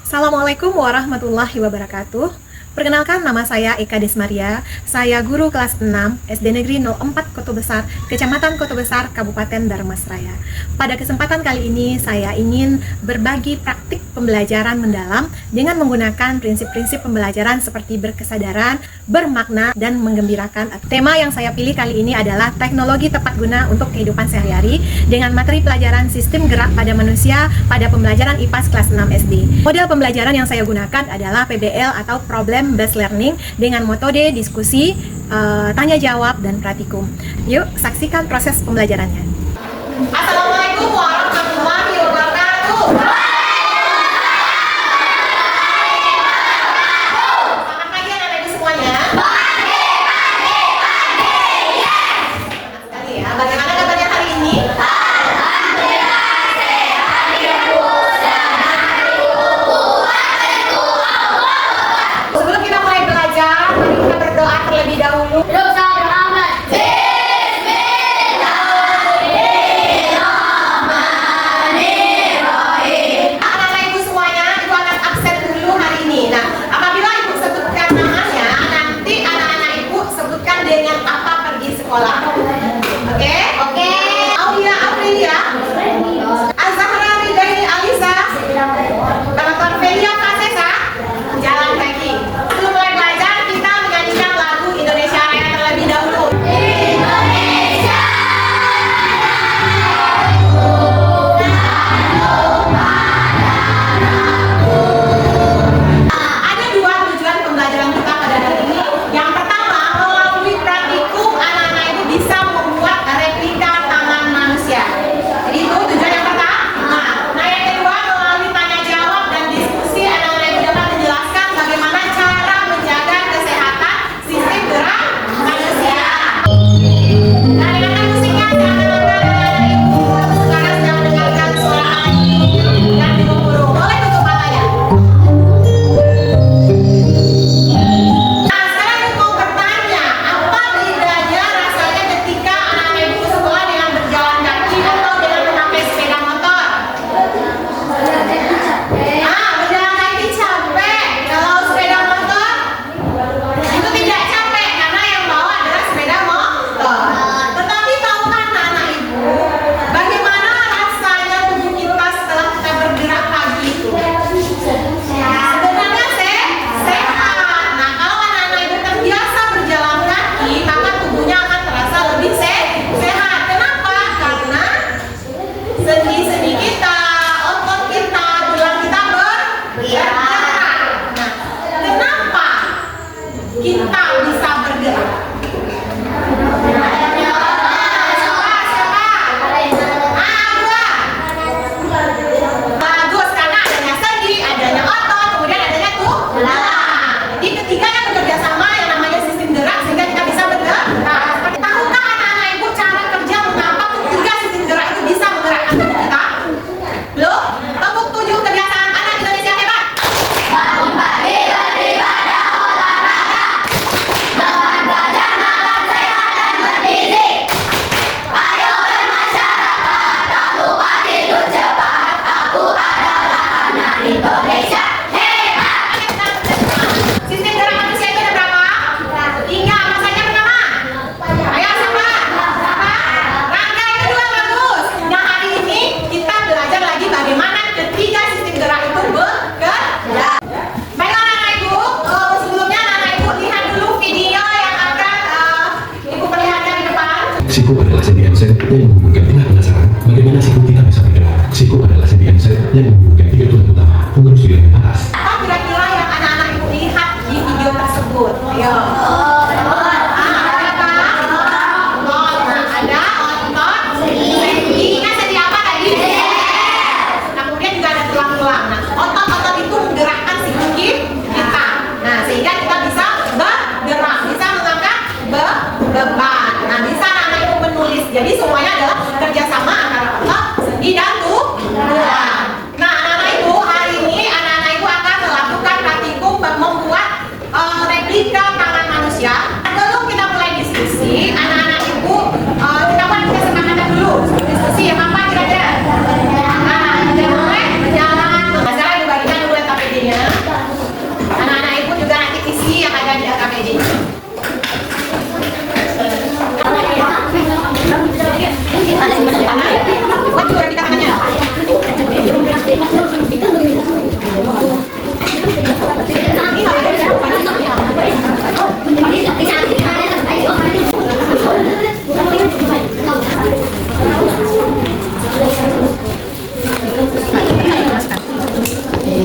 Assalamualaikum warahmatullahi wabarakatuh. Perkenalkan, nama saya Eka Desmaria. Saya guru kelas 6 SD Negeri 04 Kota Besar, Kecamatan Kota Besar, Kabupaten Dharmasraya. Pada kesempatan kali ini saya ingin berbagi praktik pembelajaran mendalam dengan menggunakan prinsip-prinsip pembelajaran seperti berkesadaran, bermakna, dan menggembirakan. Tema yang saya pilih kali ini adalah teknologi tepat guna untuk kehidupan sehari-hari dengan materi pelajaran sistem gerak pada manusia pada pembelajaran IPAS kelas 6 SD. Model pembelajaran yang saya gunakan adalah PBL atau Problem Based Learning dengan metode diskusi, tanya jawab, dan praktikum. Yuk saksikan proses pembelajarannya. Assalamualaikum warahmatullahi wabarakatuh. Selamat pagi anak-anak ibu semuanya. Pagi. Semangat sekali ya. Bagaimana kabarnya hari ini? Sebelum kita mulai belajar, mari kita berdoa terlebih dahulu. Anak-anak ibu semuanya, ibu akan absen dulu hari ini. Nah, apabila ibu sebutkan namanya, nanti anak-anak ibu sebutkan dengan apa pergi sekolah. Oke? Oke. Aulia Aprilia, Azahra Ridaini Alisa, Dr. Felia Kasesa, jalan kaki. Sebelum mulai belajar, kita menyanyikan lagu Indonesia Raya terlebih dahulu. Indonesia. Ada dua tujuan pembelajaran kita pada hari ini. Yang pertama, melalui praktikum anak-anak itu bisa membuat replika tangan manusia. Jadi itu tujuan yang pertama. Nah, yang kedua, melalui tanya jawab dan diskusi anak-anak itu dapat menjelaskan bagaimana cara menjaga kesehatan sistem gerak manusia. Nah, dengan musiknya anak-anak ibu sekarang sedang mendengarkan suara angin dan burung. Boleh tutup matanya. Nah, sekarang ibu mau bertanya, apa bedanya rasanya ketika anak-anak ibu ke sekolah dengan berjalan kaki atau dengan memakai sepeda motor? Berjalan kaki capek. Kalau sepeda motor itu tidak capek karena yang bawa adalah sepeda motor. Tetapi tahukah anak-anak ibu bagaimana rasanya tubuh kita setelah kita bergerak pagi itu? Sebenarnya sehat. Nah, kalau anak-anak ibu terbiasa berjalan kaki, maka tubuhnya akan terasa lebih sehat. Kenapa? Karena sendi-sendi kita, otot kita, tulang kita bergerak. Nah, kenapa kita bisa bergerak? Siapa? Bagus, karena adanya sendi, adanya otot, kemudian adanya tulang. Jadi ketiga kan bekerja sama yang namanya sistem gerak sehingga kita bisa bergerak. Tahukah anak-anak ibu cara kerja mengapa ketiga sistem gerak itu bisa menggerakkan tubuh kita? Belum? Tepuk 7 kebiasaan anak Indonesia hebat. Bangun pagi beribadah olahraga, dengan belajar makan sehat dan bergizi. Ayo bermasyarakat, tak lupa tidur cepat. Aku adalah anak Indonesia hebat. Sistem gerak manusia itu ada berapa? 3. Masanya pertama. Ayo siapa? Rangka yang kedua, bagus. Nah, hari ini kita belajar lagi bagaimana ketiga sistem gerak itu bekerja. Baiklah anak-anak ibu, sebelumnya anak-anak ibu lihat dulu video yang akan ibu perlihatkan di depan. Siku adalah sendi handset yang menghubungkan. Bila penasaran bagaimana siku kita bisa bergerak? Siku adalah sendi handset yang menghubungkan 3 tulang utama pengurus di bagian atas. Apa kira-kira yang anak-anak ibu lihat di video tersebut? Ayo. Ada otot, sendi. Ingat sendi apa tadi? Nah, kemudian juga ada tulang-tulang. Nah, otot-otot itu menggerakkan si kaki kita. Nah, sehingga kita bisa bergerak, bisa mengangkat beban. Nah, bisa anak-anak ibu menulis. Jadi semuanya adalah kerjasama antara otot, sendi, dan tulang. Nah, anak-anak ibu, hari ini anak-anak ibu akan melakukan praktikum membuat replika tangan manusia. Sebelum kita mulai diskusi, anak-anak ibu kita buat kesepakatan dulu. Diskusi yang apa kira-kira? Nah, kita mulai berjalan. Nah, sekarang ibu bagikan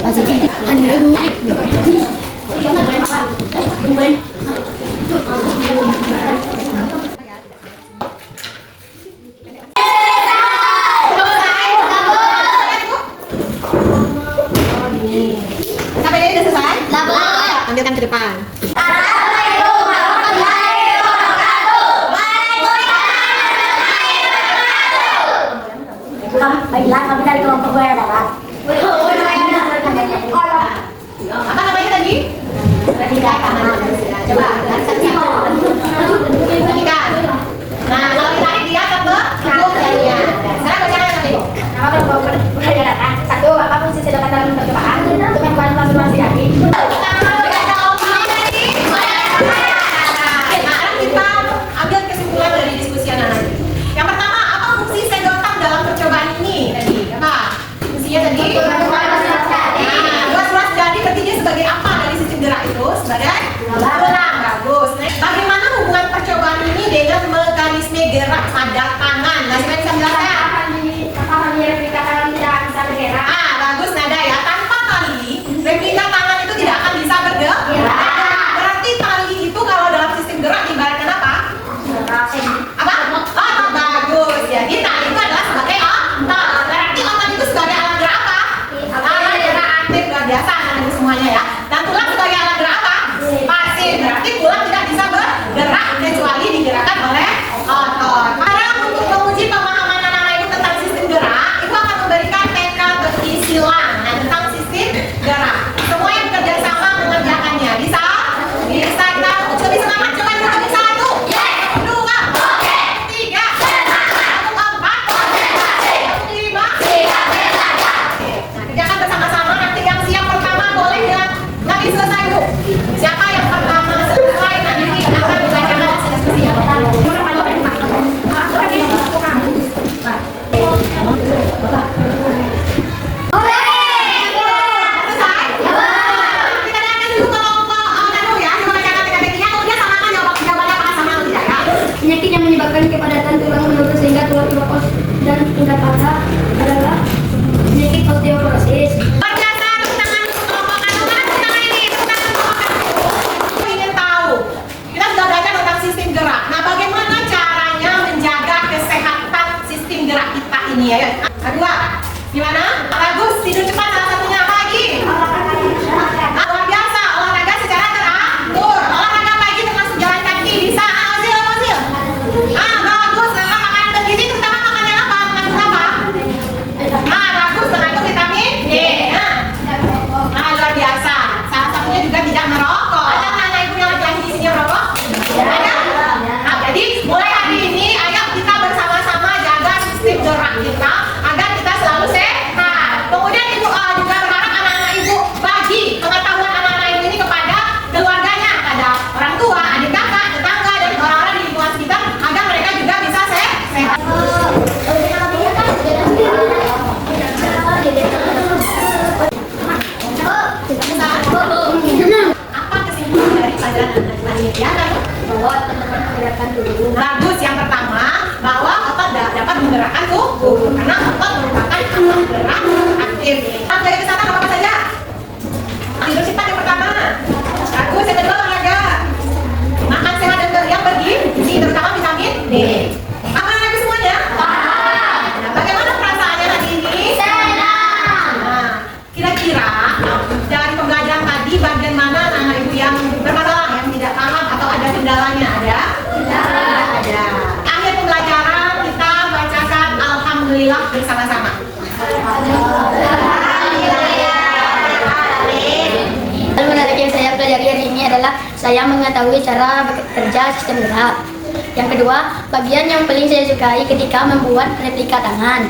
Sampai ini udah selesai? Ambilkan ke depan. Baiklah, kami dari kelompok gue adalah Apa namanya tadi? Pendidikan. Coba, pendidikan. Nah, kalau ditarik dia ke cukup jadinya. Sekarang bacakan yang tadi. nama kelompok gue adalah satu, apa fungsi sedotan dalam percobaan untuk melakukan transformasi daging. Kita ambil kesimpulan dari diskusi anak-anak. Yang pertama, apa fungsi sedotan dalam percobaan ini tadi? Apa? Fungsinya tadi? Ruas jadi berarti dia sebagai apa dari sistem gerak itu? Sebagai tulang. Bagus. Bagaimana hubungan percobaan ini dengan mekanisme gerak pada tangan? Nah, siapa yang bisa menjelaskan? Apa replika tidak bisa bergerak? Bagus Nada ya. Tanpa tali, replika tangan itu tidak akan bisa bergerak. Berarti tali itu kalau dalam sistem gerak ibaratkan apa? Apa? Otot. Bagus. Jadi tali itu adalah sebagai otot. Berarti otot itu sebagai alat gerak apa? Alat gerak aktif luar biasa anak-anak semuanya ya. Dan tulang sebagai alat gerak apa? Pasif. Berarti tulang tidak bisa bergerak kecuali digerakkan oleh otot. Sekarang untuk menguji pemahaman anak-anak ibu tentang sistem gerak, ibu akan memberikan TK berisilan tentang sistem gerak. Semua yang bekerja sama mengerjakannya. Bisa? Bisa kita lebih semangat. Coba dulu. Satu, dua, tiga, empat, lima. Nah, kerjakan bersama-sama. Nanti yang siap pertama boleh dengan nanti selesai bu. Siapa yang pertama selesai nanti akan dibacakan hasil diskusi yang pertama. Penyakit yang menyebabkan kepadatan tulang menurun sehingga tulang lepas dan tingkat patah adalah penyakit osteoporosis. Ingin tahu, kita sudah belajar tentang sistem gerak. Nah, bagaimana caranya menjaga kesehatan sistem gerak kita ini ya? Kedua, gimana? Bagus, tidur cepat salah satunya apa lagi? Luar biasa, olahraga secara teratur. Olahraga pagi termasuk jalan kaki bisa. Hasil. Bagus, makanan bergizi terutama makan yang apa? Mengandung apa? Bagus, mengandung vitamin D. Luar biasa. Salah satunya juga tidak merokok. Ada anak ibu yang laki-laki di sini yang merokok? Ada? Nah, jadi mulai hari ini ayo kita bersama-sama jaga sistem gerak kita agar kita selalu sehat. Kemudian ibu juga berharap anak-anak ibu bagi pengetahuan anak-anak ibu ini kepada keluarganya, pada orang tua, adik kakak, tetangga, dan orang-orang di lingkungan sekitar agar mereka juga bisa sehat. Apa kesimpulan dari pelajaran anak-anak ini? Ya, bahwa otot menggerakkan tubuh. Bagus, yang pertama bahwa otot dapat menggerakkan tubuh karena otot merupakan alat gerak aktif. Jaga kesehatan apa saja? Tidur cepat yang pertama. Bagus, yang kedua olahraga. Makan sehat dan yang bergizi, terutama vitamin D. Apa lagi semuanya? Nah, bagaimana perasaannya hari ini? Nah, kira-kira dari pembelajaran tadi bagian mana anak ibu yang bermasalah, yang tidak paham atau ada kendalanya? Ada? Ada. Akhir pembelajaran kita bacakan alhamdulillah bersama-sama. Hal menarik yang saya pelajari hari ini adalah saya mengetahui cara bekerja sistem gerak. Yang kedua, bagian yang paling saya sukai ketika membuat replika tangan.